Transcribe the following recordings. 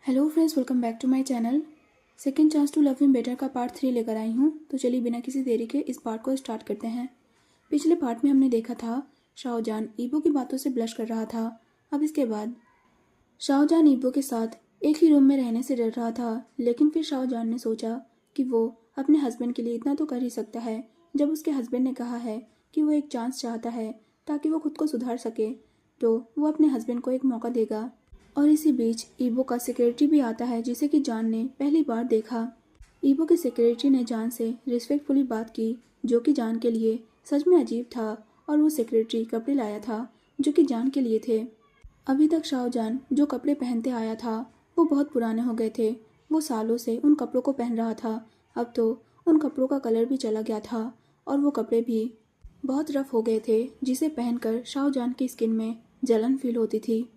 Hello friends, welcome back to my channel. Second chance to love him better का part 3 लेकर आई हूँ। तो चलिए बिना किसी देरी के इस पार्ट को स्टार्ट करते हैं। पिछले पार्ट में हमने देखा था शाहजहान ईबो की बातों से ब्लश कर रहा था। अब इसके बाद शाहजहान ईबो के साथ एक ही रूम में रहने से डर रहा था, लेकिन फिर शाहजहान ने सोचा कि वो अपने हस्बैंड के लिए इतना तो कर ही सकता है। जब उसके हस्बैंड ने कहा है कि वो एक चांस चाहता है ताकि वो खुद को सुधार सके, तो वो अपने हस्बैंड को एक मौका देगा। और इसी बीच ईबो का सेक्रेटरी भी आता है, जिसे कि जान ने पहली बार देखा। ईबो के सेक्रेटरी ने जान से रिस्पेक्टफुली बात की, जो कि जान के लिए सच में अजीब था। और वो सेक्रेटरी कपड़े लाया था जो कि जान के लिए थे। अभी तक शाहजहान जो कपड़े पहनते आया था वो बहुत पुराने हो गए थे। वो सालों से उन कपड़ों को पहन रहा था। अब तो उन कपड़ों का कलर भी चला गया था और वो कपड़े भी बहुत रफ हो गए थे, जिसे पहनकर शाहजहान की स्किन में जलन फील होती थी।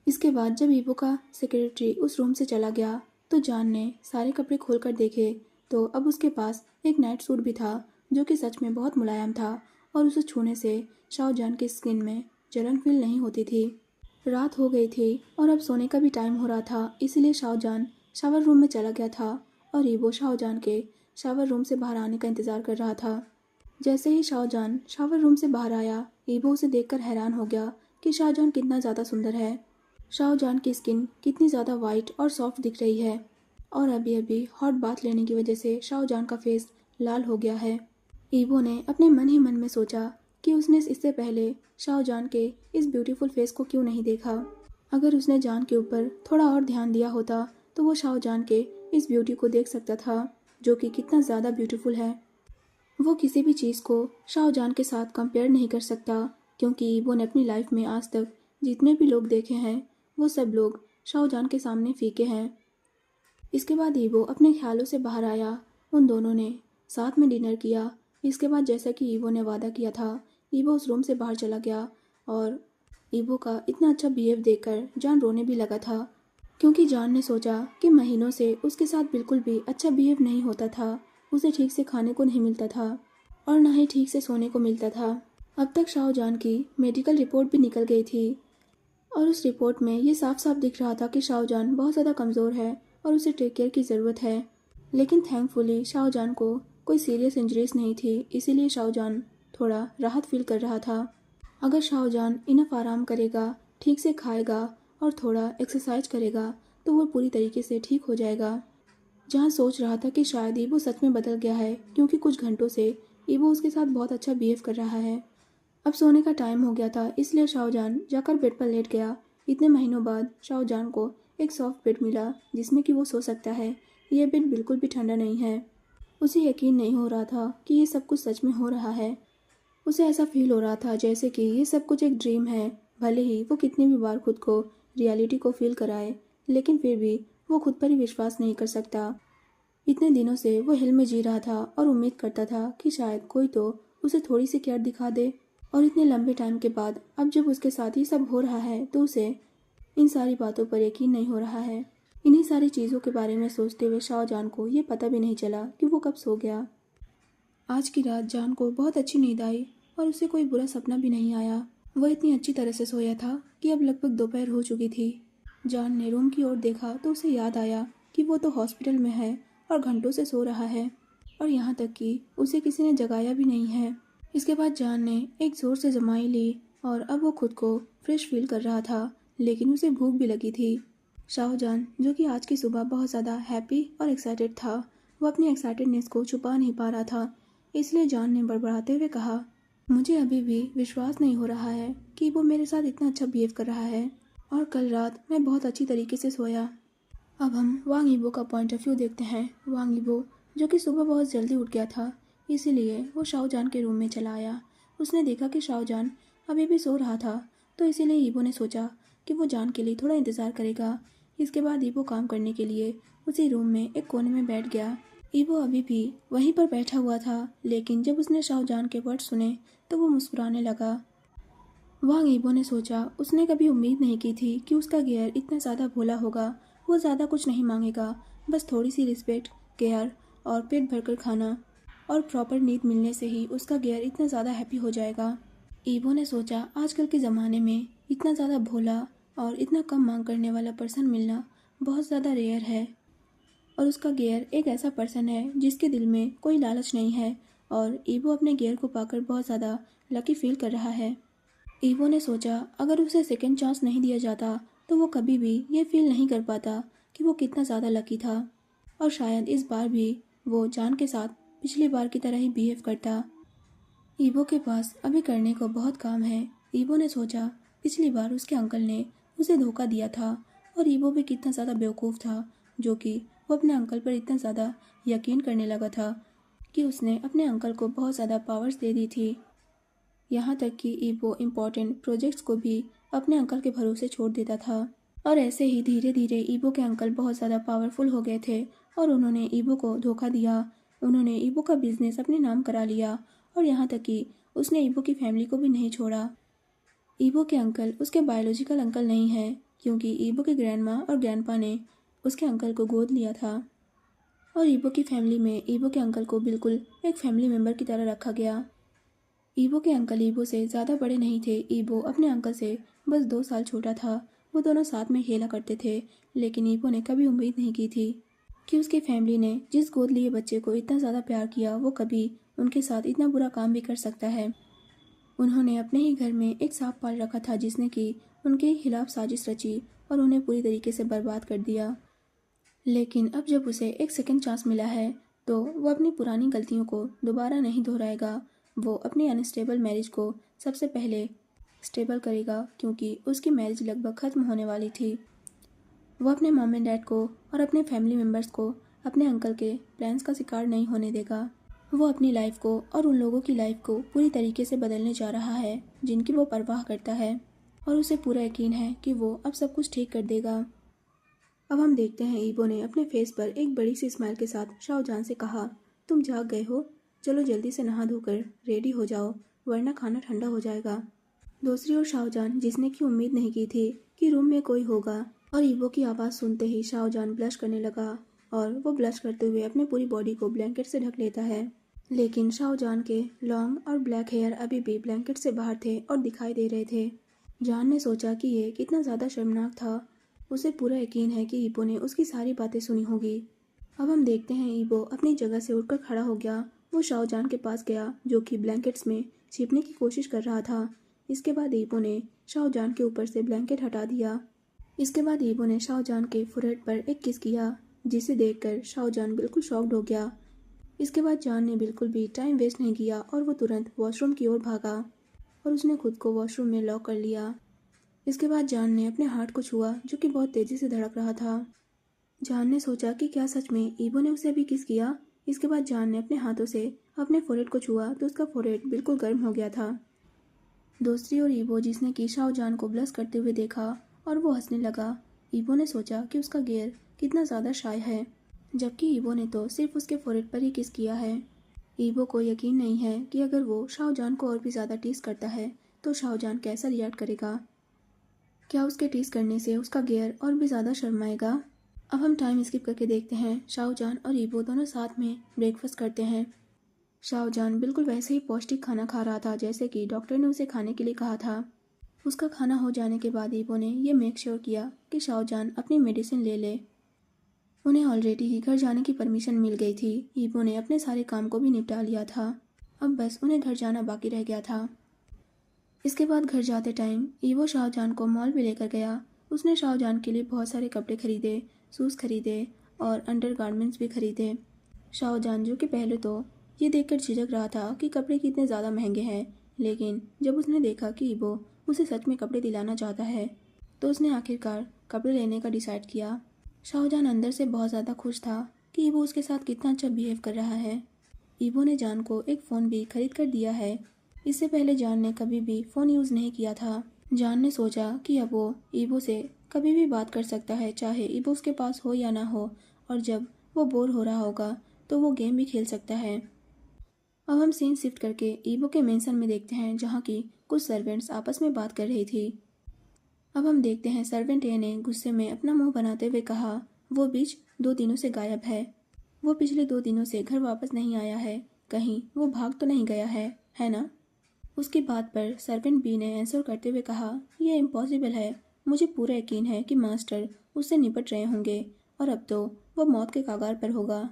इसके बाद जब ईबो का सेक्रेटरी उस रूम से चला गया तो जान ने सारे कपड़े खोलकर देखे, तो अब उसके पास एक नाइट सूट भी था जो कि सच में बहुत मुलायम था और उसे छूने से शाहजहान की स्किन में जलन फील नहीं होती थी। रात हो गई थी और अब सोने का भी टाइम हो रहा था, इसीलिए शाहजहान शावर रूम में चला गया था और ईबो शाहजहान के शावर रूम से बाहर आने का इंतजार कर रहा था। जैसे ही शाहजहान शावर रूम से बाहर आया, ईबो उसे देखकर हैरान हो गया कि शाहजहान कितना ज़्यादा सुंदर है। शाहजहान की स्किन कितनी ज़्यादा वाइट और सॉफ्ट दिख रही है और अभी अभी हॉट बाथ लेने की वजह से शाहजहान का फेस लाल हो गया है। ईबो ने अपने मन ही मन में सोचा कि उसने इससे पहले शाहजहान के इस ब्यूटीफुल फेस को क्यों नहीं देखा। अगर उसने जान के ऊपर थोड़ा और ध्यान दिया होता तो वो शाहजहान के इस ब्यूटी को देख सकता था, जो कि कितना ज़्यादा ब्यूटीफुल है। वो किसी भी चीज़ को शाहजहान के साथ कंपेयर नहीं कर सकता, क्योंकि ईबो ने अपनी लाइफ में आज तक जितने भी लोग देखे हैं वो सब लोग शाहजहान के सामने फीके हैं। इसके बाद ईबो अपने ख्यालों से बाहर आया। उन दोनों ने साथ में डिनर किया। इसके बाद जैसा कि ईबो ने वादा किया था, ईबो उस रूम से बाहर चला गया और ईबो का इतना अच्छा बिहेव देखकर जान रोने भी लगा था, क्योंकि जान ने सोचा कि महीनों से उसके साथ बिल्कुल भी अच्छा बिहेव नहीं होता था। उसे ठीक से खाने को नहीं मिलता था और ना ही ठीक से सोने को मिलता था। अब तक शाहजहान की मेडिकल रिपोर्ट भी निकल गई थी और उस रिपोर्ट में ये साफ साफ दिख रहा था कि शाहजहान बहुत ज़्यादा कमज़ोर है और उसे टेक केयर की ज़रूरत है। लेकिन थैंकफुली शाहजहान को कोई सीरियस इंजरीज नहीं थी, इसीलिए शाहजहान थोड़ा राहत फील कर रहा था। अगर शाहजहान इनफ आराम करेगा, ठीक से खाएगा और थोड़ा एक्सरसाइज करेगा तो वो पूरी तरीके से ठीक हो जाएगा। जहाँ सोच रहा था कि शायद ईबो सच में बदल गया है, क्योंकि कुछ घंटों से ईबो उसके साथ बहुत अच्छा बिहेव कर रहा है। अब सोने का टाइम हो गया था, इसलिए शाहजहान जाकर बेड पर लेट गया। इतने महीनों बाद शाहजहान को एक सॉफ्ट बेड मिला जिसमें कि वो सो सकता है। यह बेड बिल्कुल भी ठंडा नहीं है। उसे यकीन नहीं हो रहा था कि ये सब कुछ सच में हो रहा है। उसे ऐसा फील हो रहा था जैसे कि ये सब कुछ एक ड्रीम है। भले ही वो कितनी भी बार खुद को रियलिटी को फील कराए, लेकिन फिर भी वो खुद पर ही विश्वास नहीं कर सकता। इतने दिनों से वो हिल में जी रहा था और उम्मीद करता था कि शायद कोई तो उसे थोड़ी सी केयर दिखा दे। और इतने लंबे टाइम के बाद अब जब उसके साथ ये सब हो रहा है तो उसे इन सारी बातों पर यकीन नहीं हो रहा है। इन्हीं सारी चीज़ों के बारे में सोचते हुए शाहजहान को ये पता भी नहीं चला कि वो कब सो गया। आज की रात जान को बहुत अच्छी नींद आई और उसे कोई बुरा सपना भी नहीं आया। वह इतनी अच्छी तरह से सोया था कि अब लगभग दोपहर हो चुकी थी। जान ने रूम की ओर देखा तो उसे याद आया कि वो तो हॉस्पिटल में है और घंटों से सो रहा है और यहाँ तक कि उसे किसी ने जगाया भी नहीं है। इसके बाद जान ने एक जोर से जमाई ली और अब वो खुद को फ्रेश फील कर रहा था, लेकिन उसे भूख भी लगी थी। शाहजहान, जो कि आज की सुबह बहुत ज़्यादा हैप्पी और एक्साइटेड था, वो अपनी एक्साइटेडनेस को छुपा नहीं पा रहा था। इसलिए जान ने बड़बड़ाते हुए कहा, मुझे अभी भी विश्वास नहीं हो रहा है कि वो मेरे साथ इतना अच्छा बिहेव कर रहा है और कल रात मैं बहुत अच्छी तरीके से सोया। अब हम वांग ईबो का पॉइंट ऑफ व्यू देखते हैं। वांग ईबो, जो कि सुबह बहुत जल्दी उठ गया था, इसीलिए वो शाहजहान के रूम में चला आया। उसने देखा कि शाहजहान अभी भी सो रहा था, तो इसीलिए ईबो ने सोचा कि वो जान के लिए थोड़ा इंतज़ार करेगा। इसके बाद ईबो काम करने के लिए उसी रूम में एक कोने में बैठ गया। ईबो अभी भी वहीं पर बैठा हुआ था, लेकिन जब उसने शाहजहान के वर्ड सुने तो वो मुस्कुराने लगा। वांग ईबो ने सोचा, उसने कभी उम्मीद नहीं की थी कि उसका गेयर इतना ज़्यादा भोला होगा। वो ज़्यादा कुछ नहीं मांगेगा, बस थोड़ी सी रिस्पेक्ट, केयर और पेट भरकर खाना और प्रॉपर नींद मिलने से ही उसका गेयर इतना ज़्यादा हैप्पी हो जाएगा। ईबो ने सोचा, आजकल के ज़माने में इतना ज़्यादा भोला और इतना कम मांग करने वाला पर्सन मिलना बहुत ज़्यादा रेयर है और उसका गेयर एक ऐसा पर्सन है जिसके दिल में कोई लालच नहीं है और ईवो अपने गेयर को पाकर बहुत ज़्यादा लकी फील कर रहा है। ईवो ने सोचा अगर उसे सेकेंड चांस नहीं दिया जाता तो वो कभी भी ये फील नहीं कर पाता कि वो कितना ज़्यादा लकी था और शायद इस बार भी वो जान के साथ पिछली बार की तरह ही बिहेव करता। ईवो के पास अभी करने को बहुत काम है। ईवो ने सोचा पिछली बार उसके अंकल ने उसे धोखा दिया था और ईवो भी कितना ज़्यादा बेवकूफ़ था जो कि वो अपने अंकल पर इतना ज़्यादा यकीन करने लगा था कि उसने अपने अंकल को बहुत ज़्यादा पावर्स दे दी थी। यहाँ तक कि ईवो इम्पोर्टेंट प्रोजेक्ट्स को भी अपने अंकल के भरोसे छोड़ देता था और ऐसे ही धीरे धीरे ईवो के अंकल बहुत ज़्यादा पावरफुल हो गए थे और उन्होंने ईवो को धोखा दिया। उन्होंने ईवो का बिजनेस अपने नाम करा लिया और यहाँ तक कि उसने ईवो की फैमिली को भी नहीं छोड़ा। ईवो के अंकल उसके बायोलॉजिकल अंकल नहीं हैं क्योंकि ईवो के ग्रैंडमा और ग्रैंडपा ने उसके अंकल को गोद लिया था और ईवो की फैमिली में ईवो के अंकल को बिल्कुल एक फैमिली मेम्बर की तरह रखा गया। ईवो के अंकल ईवो से ज़्यादा बड़े नहीं थे। ईवो अपने अंकल से बस 2 साल छोटा था। वो दोनों साथ में खेला करते थे लेकिन ईवो ने कभी उम्मीद नहीं की थी कि उसकी फैमिली ने जिस गोद लिए बच्चे को इतना ज़्यादा प्यार किया वो कभी उनके साथ इतना बुरा काम भी कर सकता है। उन्होंने अपने ही घर में एक सांप पाल रखा था जिसने कि उनके खिलाफ साजिश रची और उन्हें पूरी तरीके से बर्बाद कर दिया। लेकिन अब जब उसे एक सेकंड चांस मिला है तो वो अपनी पुरानी गलतियों को दोबारा नहीं दोहराएगा। वो अपनी अनस्टेबल मैरिज को सबसे पहले स्टेबल करेगा क्योंकि उसकी मैरिज लगभग ख़त्म होने वाली थी। वो अपने मॉम एंड डैड को और अपने फैमिली मेम्बर्स को अपने अंकल के प्लान्स का शिकार नहीं होने देगा। वो अपनी लाइफ को और उन लोगों की लाइफ को पूरी तरीके से बदलने जा रहा है जिनकी वो परवाह करता है और उसे पूरा यकीन है कि वो अब सब कुछ ठीक कर देगा। अब हम देखते हैं ईवो ने अपने फेस पर एक बड़ी सी स्माइल के साथ शाओजान से कहा, तुम जाग गए हो, चलो जल्दी से नहा धोकर रेडी हो जाओ वरना खाना ठंडा हो जाएगा। दूसरी ओर शाओजान जिसने की उम्मीद नहीं की थी कि रूम में कोई होगा और ईवो की आवाज़ सुनते ही शाओजान ब्लश करने लगा और वो ब्लश करते हुए अपनी पूरी बॉडी को ब्लैंकेट से ढक लेता है। लेकिन शाओजान के लॉन्ग और ब्लैक हेयर अभी भी ब्लैंकेट से बाहर थे और दिखाई दे रहे थे। जान ने सोचा कि ये कितना ज़्यादा शर्मनाक था। उसे पूरा यकीन है कि ईवो ने उसकी सारी बातें सुनी होगी। अब हम देखते हैं ईवो अपनी जगह से उठकर खड़ा हो गया। वो शाओजान के पास गया जो कि ब्लैंकेट्स में छिपने की कोशिश कर रहा था। इसके बाद ईवो ने शाओजान के ऊपर से ब्लैंकेट हटा दिया। इसके बाद ईवो ने शाओजान के फोरहेड पर एक किस किया जिसे देखकर शाओजान बिल्कुल शॉक्ड हो गया। इसके बाद जान ने बिल्कुल भी टाइम वेस्ट नहीं किया और वो तुरंत वॉशरूम की ओर भागा और उसने खुद को वॉशरूम में लॉक कर लिया। इसके बाद जान ने अपने हार्ट को छुआ जो कि बहुत तेज़ी से धड़क रहा था। जान ने सोचा कि क्या सच में ईवो ने उसे अभी किस किया। इसके बाद जान ने अपने हाथों से अपने फोरहेड को छुआ तो उसका फोरहेड बिल्कुल गर्म हो गया था। दूसरी ओर ईवो जिसने कि शाओजान को ब्लश करते हुए देखा और वो हंसने लगा। ईवो ने सोचा कि उसका गेयर कितना ज़्यादा शाय है जबकि ईवो ने तो सिर्फ उसके फोरहेड पर ही किस किया है। ईवो को यकीन नहीं है कि अगर वो शाओजान को और भी ज़्यादा टीस करता है तो शाओजान कैसा रिएक्ट करेगा। क्या उसके टीस करने से उसका गेयर और भी ज़्यादा शर्माएगा। अब हम टाइम स्किप करके देखते हैं शाओजान और ईवो दोनों साथ में ब्रेकफास्ट करते हैं। शाओजान बिल्कुल वैसे ही पौष्टिक खाना खा रहा था जैसे कि डॉक्टर ने उसे खाने के लिए कहा था। उसका खाना हो जाने के बाद ईवो ने यह मेक श्योर किया कि शाओजान अपनी मेडिसिन ले ले। उन्हें ऑलरेडी ही घर जाने की परमिशन मिल गई थी। ईवो ने अपने सारे काम को भी निपटा लिया था। अब बस उन्हें घर जाना बाकी रह गया था। इसके बाद घर जाते टाइम ईवो शाओजान को मॉल भी लेकर गया। उसने शाओजान के लिए बहुत सारे कपड़े खरीदे, शूज़ खरीदे और अंडरगारमेंट्स भी खरीदे। शाओजान जो कि पहले तो ये देखकर झिझक रहा था कि कपड़े कितने ज़्यादा महंगे हैं, लेकिन जब उसने देखा कि ईवो उसे सच में कपड़े दिलाना चाहता है तो उसने आखिरकार कपड़े लेने का डिसाइड किया। शाओजान अंदर से बहुत ज़्यादा खुश था कि ईवो उसके साथ कितना अच्छा बिहेव कर रहा है। ईवो ने जान को एक फ़ोन भी खरीद कर दिया है। इससे पहले जान ने कभी भी फ़ोन यूज़ नहीं किया था। जान ने सोचा कि अब वो ईवो से कभी भी बात कर सकता है चाहे ईवो उसके पास हो या ना हो, और जब वो बोर हो रहा होगा तो वो गेम भी खेल सकता है। अब हम सीन शिफ्ट करके ईवो के मेंशन में देखते हैं जहाँ की कुछ सर्वेंट्स आपस में बात कर रही थी। अब हम देखते हैं सर्वेंट ए ने गुस्से में अपना मुंह बनाते हुए कहा, वो बीच 2 दिनों से गायब है। वो पिछले 2 दिनों से घर वापस नहीं आया है। कहीं वो भाग तो नहीं गया है ना। उसकी बात पर सर्वेंट बी ने आंसर करते हुए कहा, यह इम्पॉसिबल है। मुझे पूरा यकीन है कि मास्टर उससे निपट रहे होंगे और अब तो वह मौत के कगार पर होगा।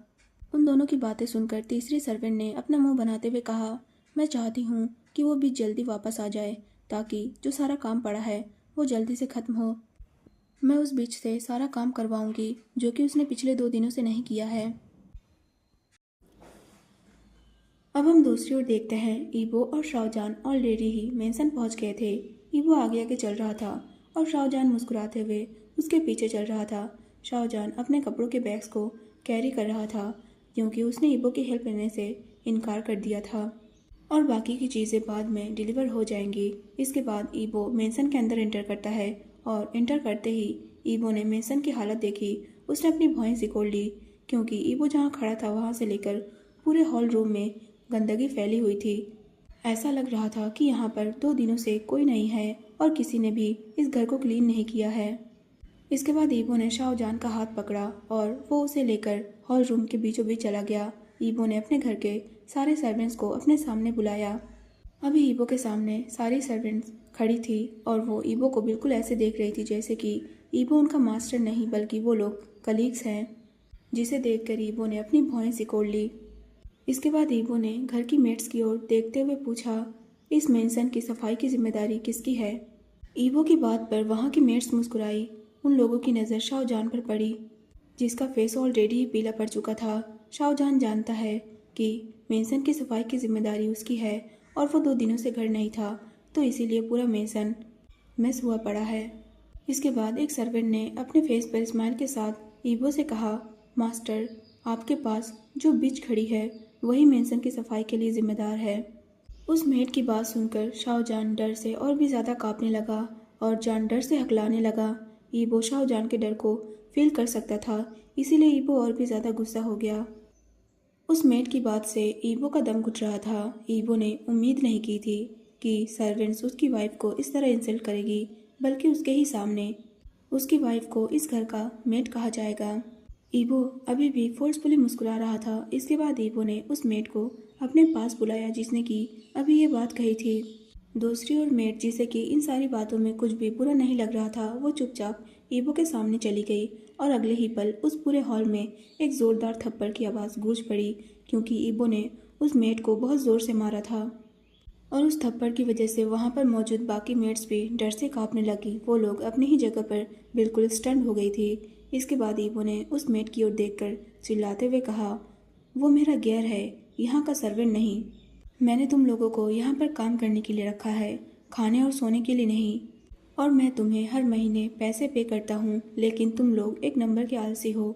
उन दोनों की बातें सुनकर तीसरी सर्वेंट ने अपना मुंह बनाते हुए कहा, मैं चाहती हूँ कि वो बीच जल्दी वापस आ जाए ताकि जो सारा काम पड़ा है वो जल्दी से खत्म हो। मैं उस बीच से सारा काम करवाऊंगी जो कि उसने पिछले 2 दिनों से नहीं किया है। अब हम दूसरी ओर देखते हैं, ईबो और शाहजहान ऑलरेडी ही मेंशन पहुंच गए थे। ईबो आगे आगे चल रहा था और शाहजहान मुस्कुराते हुए उसके पीछे चल रहा था। शाहजहान अपने कपड़ों के बैग्स को कैरी कर रहा था क्योंकि उसने ईबो की हेल्प लेने से इनकार कर दिया था और बाकी की चीज़ें बाद में डिलीवर हो जाएंगी। इसके बाद ईबो मेंशन के अंदर एंटर करता है और एंटर करते ही ईबो ने मेंशन की हालत देखी। उसने अपनी भौहें सिकोड़ ली क्योंकि ईबो जहाँ खड़ा था वहाँ से लेकर पूरे हॉल रूम में गंदगी फैली हुई थी। ऐसा लग रहा था कि यहाँ पर 2 दिनों से कोई नहीं है और किसी ने भी इस घर को क्लीन नहीं किया है। इसके बाद ईबो ने शाहजहान का हाथ पकड़ा और वो उसे लेकर हॉल रूम के बीचों बीच चला गया। ईबो ने अपने घर के सारे सर्वेंट्स को अपने सामने बुलाया। अभी ईबो के सामने सारी सर्वेंट्स खड़ी थी और वो ईबो को बिल्कुल ऐसे देख रही थी जैसे कि ईबो उनका मास्टर नहीं बल्कि वो लोग कलीग्स हैं, जिसे देखकर ईबो ने अपनी भौहें सिकोड़ ली। इसके बाद ईबो ने घर की मेट्स की ओर देखते हुए पूछा, इस मेंशन की सफाई की जिम्मेदारी किसकी है? ईबो की बात पर वहाँ की मेट्स मुस्कुराई। उन लोगों की नज़र शाहजहान पर पड़ी जिसका फेस ऑलरेडी ही पीला पड़ चुका था। शाहजहान जानता है कि मेंशन की सफाई की जिम्मेदारी उसकी है और वो 2 दिनों से घर नहीं था, तो इसीलिए पूरा मेंशन मिस हुआ पड़ा है। इसके बाद एक सर्वेंट ने अपने फेस पर स्माइल के साथ ईबो से कहा, मास्टर, आपके पास जो बिच खड़ी है वही मेंशन की सफाई के लिए जिम्मेदार है। उस मेट की बात सुनकर शाहजहान डर से और भी ज़्यादा कांपने लगा और जान डर से हकलाने लगा। ईबो शाहजहान के डर को फील कर सकता था, इसीलिए ईबो और भी ज़्यादा गुस्सा हो गया। उस मेट की बात से ईबो का दम घुट रहा था। ईबो ने उम्मीद नहीं की थी कि सर्वेंट्स उसकी वाइफ को इस तरह इंसल्ट करेगी, बल्कि उसके ही सामने उसकी वाइफ को इस घर का मेट कहा जाएगा। ईबो अभी भी फोर्सफुली मुस्कुरा रहा था। इसके बाद ईबो ने उस मेट को अपने पास बुलाया जिसने कि अभी ये बात कही थी। दूसरी ओर मेट, जिसे कि इन सारी बातों में कुछ भी बुरा नहीं लग रहा था, वो चुपचाप ईबो के सामने चली गई और अगले ही पल उस पूरे हॉल में एक जोरदार थप्पड़ की आवाज़ गूंज पड़ी क्योंकि ईबो ने उस मेट को बहुत ज़ोर से मारा था और उस थप्पड़ की वजह से वहाँ पर मौजूद बाकी मेट्स भी डर से कांपने लगी। वो लोग अपनी ही जगह पर बिल्कुल स्टन हो गई थी। इसके बाद ईबो ने उस मेट की ओर देखकर चिल्लाते हुए कहा, वो मेरा गेयर है, यहाँ का सर्वेंट नहीं। मैंने तुम लोगों को यहाँ पर काम करने के लिए रखा है, खाने और सोने के लिए नहीं। और मैं तुम्हें हर महीने पैसे पे करता हूँ, लेकिन तुम लोग एक नंबर के आलसी हो।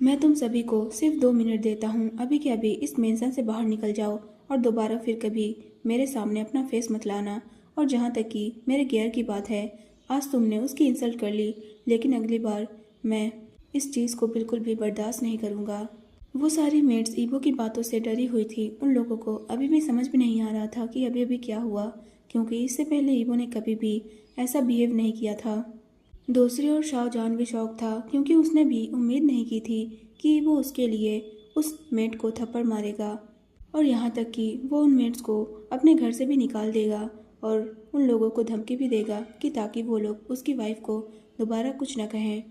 मैं तुम सभी को सिर्फ 2 मिनट देता हूँ, अभी के अभी इस मेंशन से बाहर निकल जाओ और दोबारा फिर कभी मेरे सामने अपना फेस मत लाना। और जहाँ तक कि मेरे गेयर की बात है, आज तुमने उसकी इंसल्ट कर ली, लेकिन अगली बार मैं इस चीज़ को बिल्कुल भी बर्दाश्त नहीं करूँगा। वो सारी मेट्स ईबो की बातों से डरी हुई थी। उन लोगों को अभी भी समझ में नहीं आ रहा था कि अभी अभी क्या हुआ, क्योंकि इससे पहले ईबो ने कभी भी ऐसा बिहेव नहीं किया था। दूसरी ओर शाहजहान भी शौक था क्योंकि उसने भी उम्मीद नहीं की थी कि वो उसके लिए उस मेट को थप्पड़ मारेगा और यहाँ तक कि वो उन मेट्स को अपने घर से भी निकाल देगा और उन लोगों को धमकी भी देगा कि ताकि वो लोग उसकी वाइफ को दोबारा कुछ न कहें।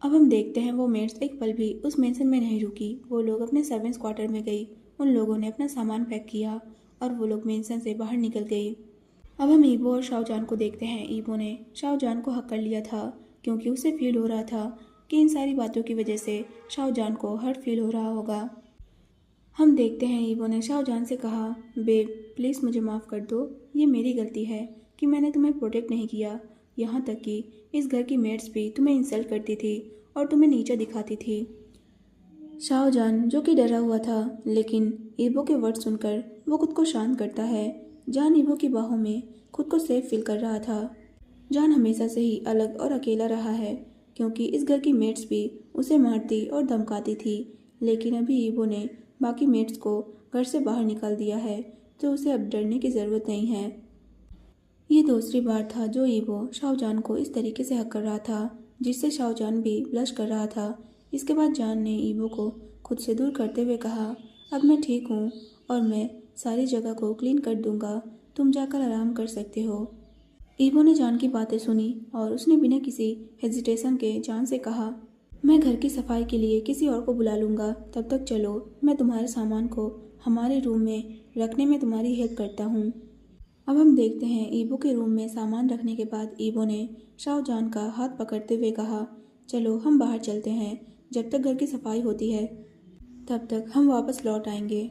अब हम देखते हैं वो मेट्स एक पल भी उस मेंशन में नहीं रुकी। वो लोग अपने सर्वेंट्स क्वार्टर में गई, उन लोगों ने अपना सामान पैक किया और वो लोग मेंशन से बाहर निकल गई। अब हम ईबो और शाहजहान को देखते हैं। ईबो ने शाहजहान को हक कर लिया था क्योंकि उसे फील हो रहा था कि इन सारी बातों की वजह से शाहजहान को हर्ट फील हो रहा होगा। हम देखते हैं ईबो ने शाहजहान से कहा, बेब प्लीज़ मुझे माफ़ कर दो, ये मेरी गलती है कि मैंने तुम्हें प्रोटेक्ट नहीं किया। यहाँ तक कि इस घर की मेट्स भी तुम्हें इंसल्ट करती थी और तुम्हें नीचा दिखाती थी। शाहजहान, जो कि डरा हुआ था, लेकिन ईबो के वर्ड सुनकर वो खुद को शांत करता है। जान ईबो की बाहों में खुद को सेफ फील कर रहा था। जान हमेशा से ही अलग और अकेला रहा है क्योंकि इस घर की मेट्स भी उसे मारती और धमकाती थी, लेकिन अभी ईबो ने बाकी मेट्स को घर से बाहर निकाल दिया है तो उसे अब डरने की ज़रूरत नहीं है। ये दूसरी बार था जो ईबो शाहजहान को इस तरीके से हक कर रहा था जिससे शाहजहान भी ब्लश कर रहा था। इसके बाद जान ने ईबो को खुद से दूर करते हुए कहा, अब मैं ठीक हूँ और मैं सारी जगह को क्लीन कर दूंगा, तुम जाकर आराम कर सकते हो। ईवो ने जान की बातें सुनी और उसने बिना किसी हेजिटेशन के जान से कहा, मैं घर की सफाई के लिए किसी और को बुला लूँगा, तब तक चलो मैं तुम्हारे सामान को हमारे रूम में रखने में तुम्हारी हेल्प करता हूँ। अब हम देखते हैं ईवो के रूम में सामान रखने के बाद ईवो ने शाहजहान का हाथ पकड़ते हुए कहा, चलो हम बाहर चलते हैं, जब तक घर की सफाई होती है तब तक हम वापस लौट आएंगे।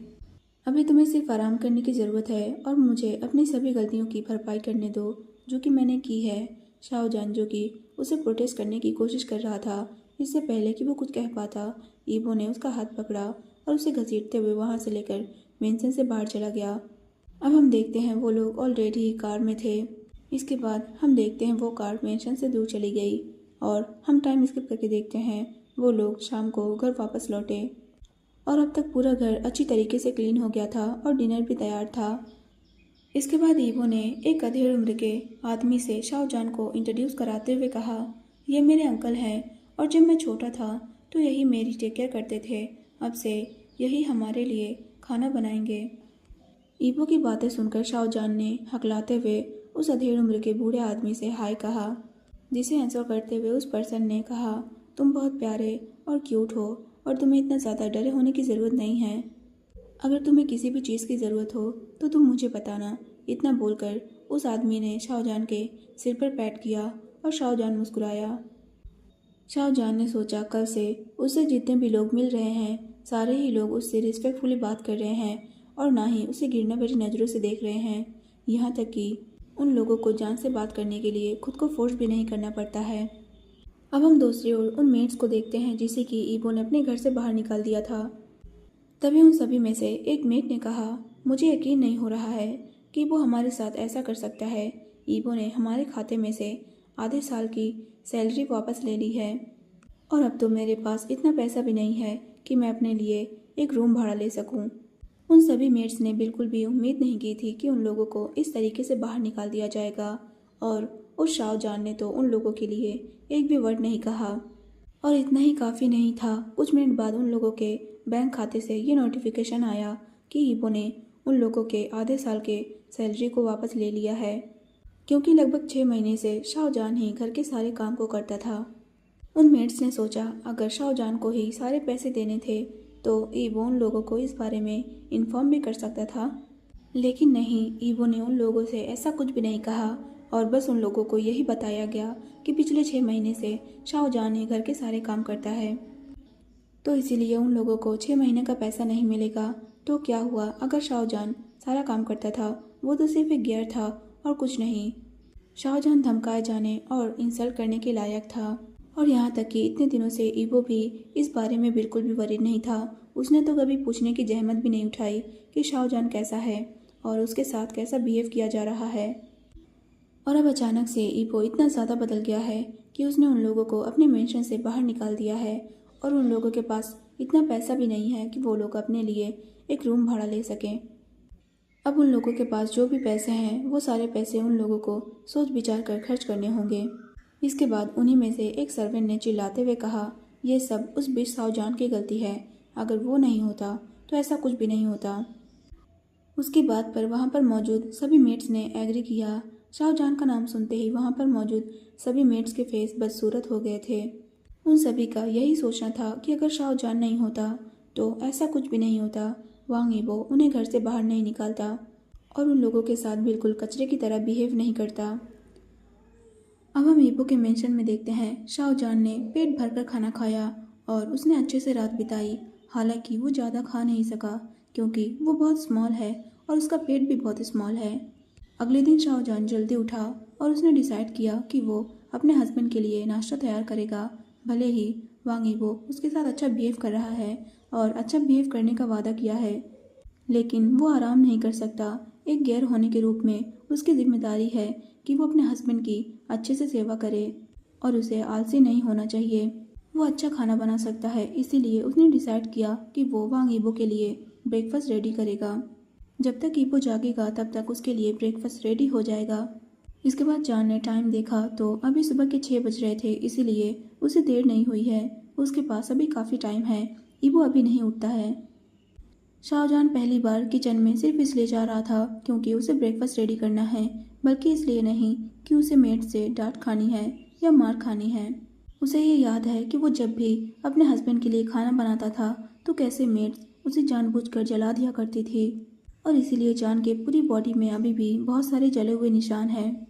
अभी तुम्हें सिर्फ आराम करने की ज़रूरत है और मुझे अपनी सभी गलतियों की भरपाई करने दो जो कि मैंने की है। शाहजहान, जो कि उसे प्रोटेस्ट करने की कोशिश कर रहा था इससे पहले कि वो कुछ कह पाता, ईवो ने उसका हाथ पकड़ा और उसे घसीटते हुए वहाँ से लेकर मेंशन से बाहर चला गया। अब हम देखते हैं वो लोग ऑलरेडी ही कार में थे। इसके बाद हम देखते हैं वो कार मेंशन से दूर चली गई और हम टाइम स्किप करके देखते हैं वो लोग शाम को घर वापस लौटे और अब तक पूरा घर अच्छी तरीके से क्लीन हो गया था और डिनर भी तैयार था। इसके बाद ईवो ने एक अधेड़ उम्र के आदमी से शाहजहान को इंट्रोड्यूस कराते हुए कहा, ये मेरे अंकल हैं और जब मैं छोटा था तो यही मेरी टेक केयर करते थे, अब से यही हमारे लिए खाना बनाएंगे। ईवो की बातें सुनकर शाहजहान ने हकलाते हुए उस अधेड़ उम्र के बूढ़े आदमी से हाय कहा, जिसे आंसर करते हुए उस पर्सन ने कहा, तुम बहुत प्यारे और क्यूट हो और तुम्हें इतना ज़्यादा डरे होने की ज़रूरत नहीं है। अगर तुम्हें किसी भी चीज़ की ज़रूरत हो तो तुम मुझे बताना। इतना बोलकर उस आदमी ने शाहजहान के सिर पर पैट किया और शाहजहान मुस्कुराया। शाहजहान ने सोचा, कल से उससे जितने भी लोग मिल रहे हैं सारे ही लोग उससे रिस्पेक्टफुली बात कर रहे हैं और ना ही उसे गिरना भरी नज़रों से देख रहे हैं। यहाँ तक कि उन लोगों को जान से बात करने के लिए खुद को फोर्स भी नहीं करना पड़ता है। अब हम दूसरी ओर उन मेट्स को देखते हैं जिसे कि ईवो ने अपने घर से बाहर निकाल दिया था। तभी उन सभी में से एक मेट ने कहा, मुझे यकीन नहीं हो रहा है कि वो हमारे साथ ऐसा कर सकता है। ईवो ने हमारे खाते में से आधे साल की सैलरी वापस ले ली है और अब तो मेरे पास इतना पैसा भी नहीं है कि मैं अपने लिए एक रूम भाड़ा ले सकूं। उन सभी मेट्स ने बिल्कुल भी उम्मीद नहीं की थी कि उन लोगों को इस तरीके से बाहर निकाल दिया जाएगा और उस शाहजहान ने तो उन लोगों के लिए एक भी वर्ड नहीं कहा। और इतना ही काफ़ी नहीं था, कुछ मिनट बाद उन लोगों के बैंक खाते से ये नोटिफिकेशन आया कि ईवो ने उन लोगों के आधे साल के सैलरी को वापस ले लिया है, क्योंकि लगभग 6 महीने से शाहजहान ही घर के सारे काम को करता था। उन मेट्स ने सोचा, अगर शाहजहान को ही सारे पैसे देने थे तो ईवो उन लोगों को इस बारे में इन्फॉर्म भी कर सकता था, लेकिन नहीं, ईवो ने उन लोगों से ऐसा कुछ भी नहीं कहा और बस उन लोगों को यही बताया गया कि पिछले 6 महीने से शाहजहान ही घर के सारे काम करता है, तो इसीलिए उन लोगों को 6 महीने का पैसा नहीं मिलेगा। तो क्या हुआ अगर शाहजहान सारा काम करता था, वो तो सिर्फ एक गियर था और कुछ नहीं। शाहजहान धमकाए जाने और इंसल्ट करने के लायक था और यहाँ तक कि इतने दिनों से ईवो भी इस बारे में बिल्कुल भी वरीड नहीं था। उसने तो कभी पूछने की जहमत भी नहीं उठाई कि शाहजहान कैसा है और उसके साथ कैसा बिहेव किया जा रहा है। और अब अचानक से ईवो इतना ज़्यादा बदल गया है कि उसने उन लोगों को अपने मेंशन से बाहर निकाल दिया है और उन लोगों के पास इतना पैसा भी नहीं है कि वो लोग अपने लिए एक रूम भाड़ा ले सकें। अब उन लोगों के पास जो भी पैसे हैं वो सारे पैसे उन लोगों को सोच विचार कर खर्च करने होंगे। इसके बाद उन्हीं में से एक सर्वेंट ने चिल्लाते हुए कहा, यह सब उस बीच शाहजहान की गलती है, अगर वो नहीं होता तो ऐसा कुछ भी नहीं होता। उसकी बात पर वहाँ पर मौजूद सभी मेट्स ने एग्री किया। शाहजहान का नाम सुनते ही वहाँ पर मौजूद सभी मेट्स के फेस बदसूरत हो गए थे। उन सभी का यही सोचना था कि अगर शाहजहान नहीं होता तो ऐसा कुछ भी नहीं होता, वांग ईवो उन्हें घर से बाहर नहीं निकालता और उन लोगों के साथ बिल्कुल कचरे की तरह बिहेव नहीं करता। अब हम ईवो के मेंशन में देखते हैं शाहजहान ने पेट भरकर खाना खाया और उसने अच्छे से रात बिताई। हालांकि वो ज़्यादा खा नहीं सका क्योंकि वो बहुत स्मॉल है और उसका पेट भी बहुत स्मॉल है। अगले दिन शाहजहान जल्दी उठा और उसने डिसाइड किया कि वो अपने हस्बैंड के लिए नाश्ता तैयार करेगा। भले ही वांग ईवो उसके साथ अच्छा बिहेव कर रहा है और अच्छा बिहेव करने का वादा किया है, लेकिन वो आराम नहीं कर सकता। एक गैर होने के रूप में उसकी जिम्मेदारी है कि वो अपने हस्बैंड की अच्छे से सेवा करे और उसे आलसी नहीं होना चाहिए। वो अच्छा खाना बना सकता है, इसीलिए उसने डिसाइड किया कि वो वांग ईवो के लिए ब्रेकफास्ट रेडी करेगा। जब तक ईवो जागेगा तब तक उसके लिए ब्रेकफास्ट रेडी हो जाएगा। इसके बाद जान ने टाइम देखा तो अभी सुबह के 6 बज रहे थे, इसीलिए उसे देर नहीं हुई है। उसके पास अभी काफ़ी टाइम है, ईवो अभी नहीं उठता है। शाहजहान पहली बार किचन में सिर्फ इसलिए जा रहा था क्योंकि उसे ब्रेकफास्ट रेडी करना है, बल्कि इसलिए नहीं कि उसे मेड से डांट खानी है या मार खानी है। उसे ये याद है कि वो जब भी अपने हस्बैंड के लिए खाना बनाता था तो कैसे मेड्स उसे जानबूझकर जला दिया करती थी, और इसीलिए जान के पूरी बॉडी में अभी भी बहुत सारे जले हुए निशान हैं।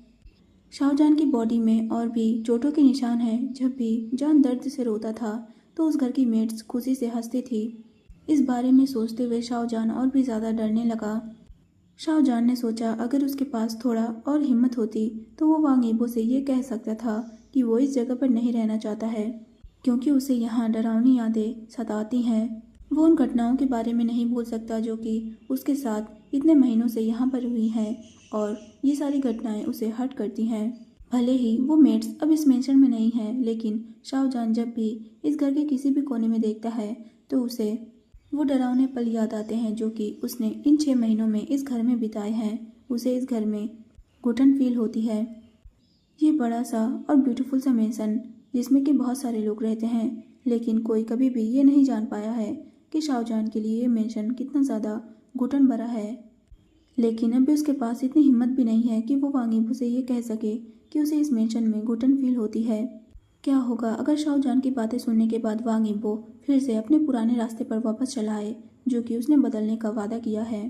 शाहजहान की बॉडी में और भी चोटों के निशान हैं। जब भी जान दर्द से रोता था तो उस घर की मेड्स खुशी से हंसती थी। इस बारे में सोचते हुए शाहजहान और भी ज़्यादा डरने लगा। शाहजहान ने सोचा अगर उसके पास थोड़ा और हिम्मत होती तो वो वांग ईबो से ये कह सकता था कि वो इस जगह पर नहीं रहना चाहता है, क्योंकि उसे यहाँ डरावनी यादें सताती हैं। वो उन घटनाओं के बारे में नहीं भूल सकता जो कि उसके साथ इतने महीनों से यहाँ पर हुई हैं, और ये सारी घटनाएं उसे हर्ट करती हैं। भले ही वो मेड्स अब इस मेंशन में नहीं है, लेकिन शाहजहान जब भी इस घर के किसी भी कोने में देखता है तो उसे वो डरावने पल याद आते हैं जो कि उसने इन 6 महीनों में इस घर में बिताए हैं। उसे इस घर में घुटन फील होती है। ये बड़ा सा और ब्यूटीफुल सा मेंशन जिसमें कि बहुत सारे लोग रहते हैं, लेकिन कोई कभी भी ये नहीं जान पाया है कि शाहजहान के लिए ये मेंशन कितना ज़्यादा घुटन भरा है। लेकिन अभी उसके पास इतनी हिम्मत भी नहीं है कि वो वांग ईबो से ये कह सके कि उसे इस मेंशन में घुटन फील होती है। क्या होगा अगर शाहजहान की बातें सुनने के बाद वांग ईबो फिर से अपने पुराने रास्ते पर वापस चला आए जो कि उसने बदलने का वादा किया है।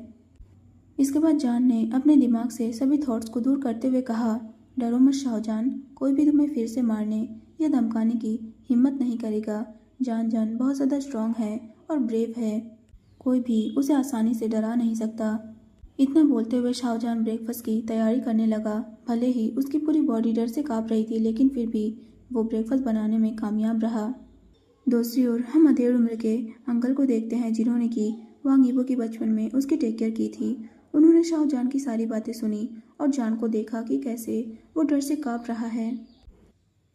इसके बाद जान ने अपने दिमाग से सभी थॉट्स को दूर करते हुए कहा, डरो मत शाहजहान, कोई भी तुम्हें फिर से मारने या धमकाने की हिम्मत नहीं करेगा। जान बहुत ज़्यादा स्ट्रांग है और ब्रेव है, कोई भी उसे आसानी से डरा नहीं सकता। इतना बोलते हुए शाहजहान ब्रेकफास्ट की तैयारी करने लगा। भले ही उसकी पूरी बॉडी डर से काँप रही थी, लेकिन फिर भी वो ब्रेकफास्ट बनाने में कामयाब रहा। दूसरी ओर हम अधेड़ उम्र के अंकल को देखते हैं जिन्होंने कि वांग ईबो की बचपन में उसकी टेक केयर की थी। उन्होंने शाहजहान की सारी बातें सुनी और जान को देखा कि कैसे वो डर से काँप रहा है।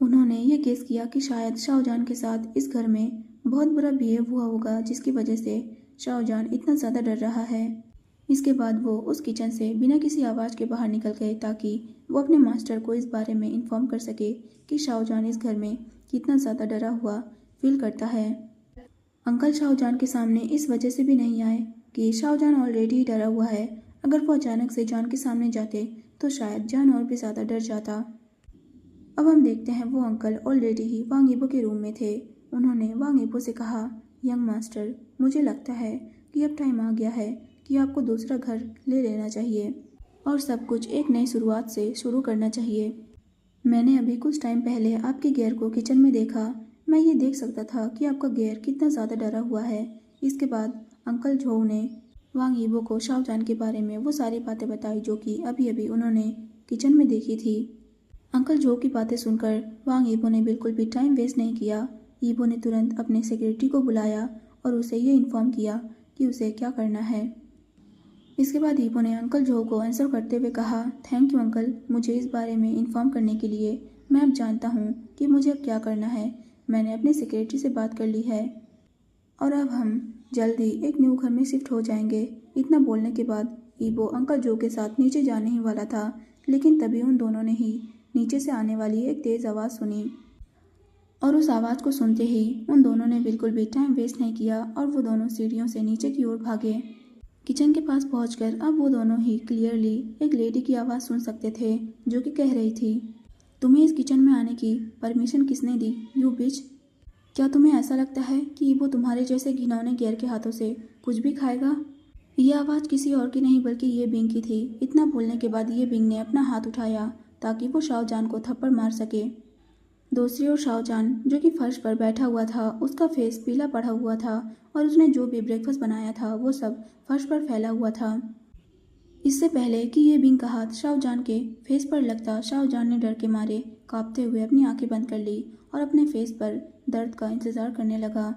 उन्होंने ये गेस किया कि शायद शाहजहान के साथ इस घर में बहुत बुरा बिहेव हुआ होगा जिसकी वजह से शाहजहान इतना ज़्यादा डर रहा है। इसके बाद वो उस किचन से बिना किसी आवाज़ के बाहर निकल गए ताकि वो अपने मास्टर को इस बारे में इन्फॉर्म कर सके कि शाहजहान इस घर में कितना ज़्यादा डरा हुआ फील करता है। अंकल शाहजहान के सामने इस वजह से भी नहीं आए कि शाहजहान ऑलरेडी ही डरा हुआ है। अगर वो अचानक से जान के सामने जाते तो शायद जान और भी ज़्यादा डर जाता। अब हम देखते हैं वो अंकल ऑलरेडी ही वांग ईबो के रूम में थे। उन्होंने वांग ईबो से कहा, यंग मास्टर, मुझे लगता है कि अब टाइम आ गया है कि आपको दूसरा घर ले लेना चाहिए और सब कुछ एक नई शुरुआत से शुरू करना चाहिए। मैंने अभी कुछ टाइम पहले आपके गेयर को किचन में देखा। मैं ये देख सकता था कि आपका गेयर कितना ज़्यादा डरा हुआ है। इसके बाद अंकल झोऊ ने वांग ईबो को शाहजहान के बारे में वो सारी बातें बताई जो कि अभी अभी उन्होंने किचन में देखी थी। अंकल झोऊ की बातें सुनकर वांग ईबो ने बिल्कुल भी टाइम वेस्ट नहीं किया। ईबो ने तुरंत अपने सेक्रेटरी को बुलाया और उसे ये इन्फॉर्म किया कि उसे क्या करना है। इसके बाद ईबो ने अंकल झोऊ को आंसर करते हुए कहा, थैंक यू अंकल, मुझे इस बारे में इन्फॉर्म करने के लिए। मैं अब जानता हूँ कि मुझे अब क्या करना है। मैंने अपने सेक्रेटरी से बात कर ली है और अब हम जल्दी एक न्यू घर में शिफ्ट हो जाएंगे। इतना बोलने के बाद ईबो अंकल जो के साथ नीचे जाने ही वाला था, लेकिन तभी उन दोनों ने ही नीचे से आने वाली एक तेज़ आवाज़ सुनी और उस आवाज़ को सुनते ही उन दोनों ने बिल्कुल भी टाइम वेस्ट नहीं किया और वो दोनों सीढ़ियों से नीचे की ओर भागे। किचन के पास पहुंचकर अब वो दोनों ही क्लियरली एक लेडी की आवाज़ सुन सकते थे जो कि कह रही थी, तुम्हें इस किचन में आने की परमिशन किसने दी, यू बिच? क्या तुम्हें ऐसा लगता है कि वो तुम्हारे जैसे घिनौने गैर के हाथों से कुछ भी खाएगा? ये आवाज़ किसी और की नहीं बल्कि ये बिंग की थी। इतना बोलने के बाद ये बिंग ने अपना हाथ उठाया ताकि वो शाहजहान को थप्पड़ मार सके। दूसरी ओर शाहजहान जो कि फर्श पर बैठा हुआ था, उसका फेस पीला पड़ा हुआ था और उसने जो भी ब्रेकफास्ट बनाया था वो सब फर्श पर फैला हुआ था। इससे पहले कि ये बिंग का हाथ शाहजहान के फेस पर लगता, शाहजहान ने डर के मारे कांपते हुए अपनी आंखें बंद कर ली और अपने फेस पर दर्द का इंतजार करने लगा।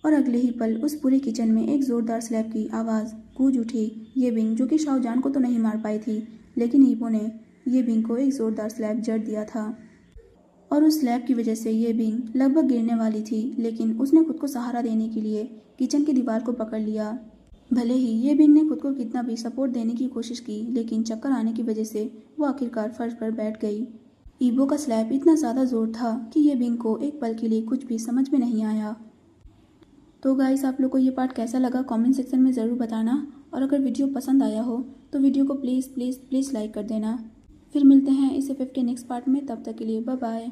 और अगले ही पल उस पूरे किचन में एक जोरदार स्लैप की आवाज़ गूंज उठी। ये बिंग जो कि शाहजहान को तो नहीं मार पाई थी, लेकिन ईबो ने ये बिंग को एक जोरदार स्लैप जड़ दिया था और उस स्लैब की वजह से ये बिंग लगभग गिरने वाली थी, लेकिन उसने खुद को सहारा देने के लिए किचन की दीवार को पकड़ लिया। भले ही ये बिंग ने खुद को कितना भी सपोर्ट देने की कोशिश की, लेकिन चक्कर आने की वजह से वो आखिरकार फर्श पर बैठ गई। ईबो का स्लैब इतना ज़्यादा जोर था कि ये बिंग को एक पल के लिए कुछ भी समझ में नहीं आया। तो गाइस आप लोग को ये पार्ट कैसा लगा कमेंट सेक्शन में ज़रूर बताना, और अगर वीडियो पसंद आया हो तो वीडियो को प्लीज़ प्लीज़ प्लीज़ लाइक कर देना। फिर मिलते हैं इस एफ के नेक्स्ट पार्ट में, तब तक के लिए बाय बाय।